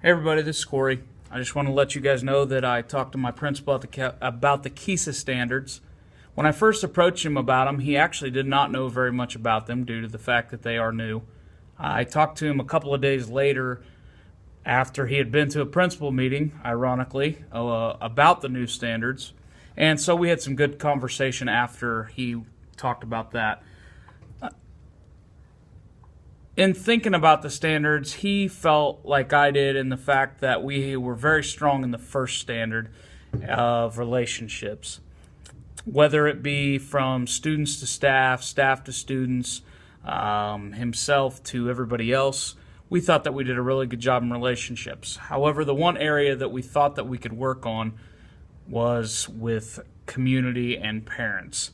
Hey everybody, this is Corey. I just want to let you guys know that I talked to my principal about the KESA Standards. When I first approached him about them, he actually did not know very much about them due to the fact that they are new. I talked to him a couple of days later after he had been to a principal meeting, ironically, about the new standards. And so we had some good conversation after he talked about that. In thinking about the standards, he felt like I did in the fact that we were very strong in the first standard of relationships. Whether it be from students to staff, staff to students, himself to everybody else, we thought that we did a really good job in relationships. However, the one area that we thought that we could work on was with community and parents.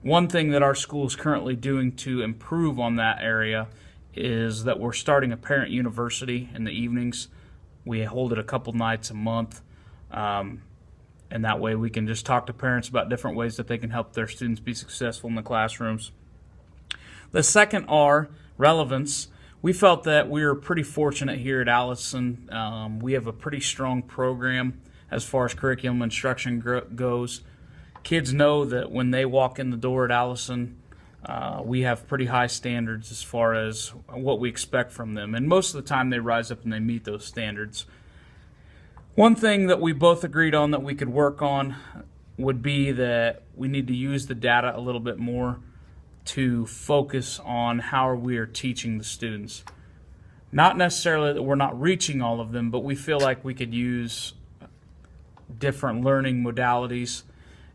One thing that our school is currently doing to improve on that area is that we're starting a parent university in the evenings. We hold it a couple nights a month, and that way we can just talk to parents about different ways that they can help their students be successful in the classrooms. The second R, relevance. We felt that we were pretty fortunate here at Allison. We have a pretty strong program as far as curriculum instruction goes. Kids know that when they walk in the door at Allison, we have pretty high standards as far as what we expect from them, and most of the time they rise up and they meet those standards. One thing that we both agreed on that we could work on would be that we need to use the data a little bit more to focus on how we are teaching the students. Not necessarily that we're not reaching all of them, but we feel like we could use different learning modalities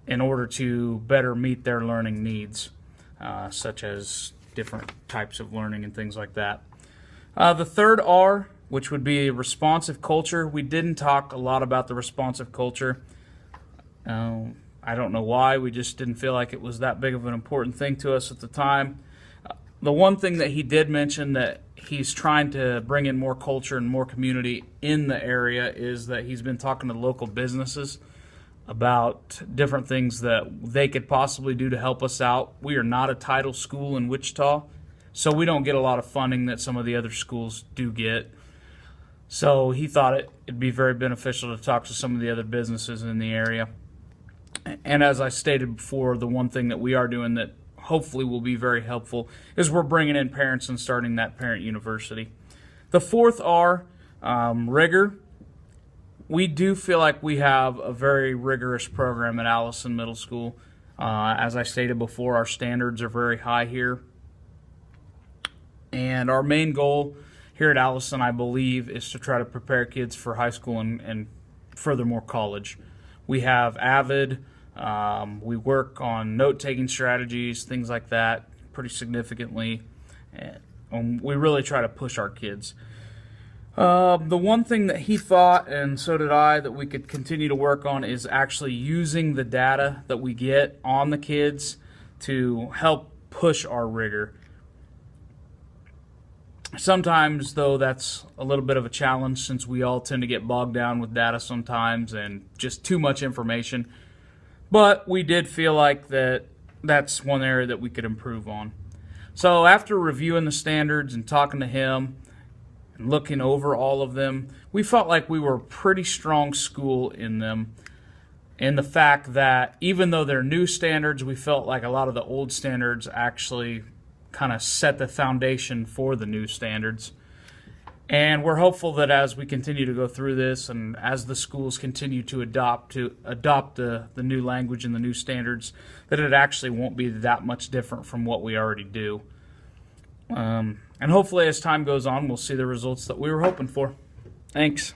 in order to better meet their learning needs. Such as different types of learning and things like that. The third R, which would be responsive culture, we didn't talk a lot about the responsive culture. I don't know why, we just didn't feel like it was that big of an important thing to us at the time. The one thing that he did mention that he's trying to bring in more culture and more community in the area is that he's been talking to local businesses about different things that they could possibly do to help us out. We are not a title school in Wichita, so we don't get a lot of funding that some of the other schools do get. So he thought it'd be very beneficial to talk to some of the other businesses in the area. And as I stated before, the one thing that we are doing that hopefully will be very helpful is we're bringing in parents and starting that parent university. The fourth R, rigor. We do feel like we have a very rigorous program at Allison Middle School. As I stated before, our standards are very high here. And our main goal here at Allison, I believe, is to try to prepare kids for high school and furthermore college. We have Avid. We work on note-taking strategies, things like that, pretty significantly. And we really try to push our kids. The one thing that he thought, and so did I, that we could continue to work on is actually using the data that we get on the kids to help push our rigor. Sometimes, though, that's a little bit of a challenge since we all tend to get bogged down with data sometimes and just too much information. But we did feel like that's one area that we could improve on. So after reviewing the standards and talking to him, looking over all of them, we felt like we were a pretty strong school in them. In the fact that even though they're new standards, we felt like a lot of the old standards actually kind of set the foundation for the new standards. And we're hopeful that as we continue to go through this and as the schools continue to adopt the new language and the new standards, that it actually won't be that much different from what we already do. And hopefully as time goes on, we'll see the results that we were hoping for. Thanks.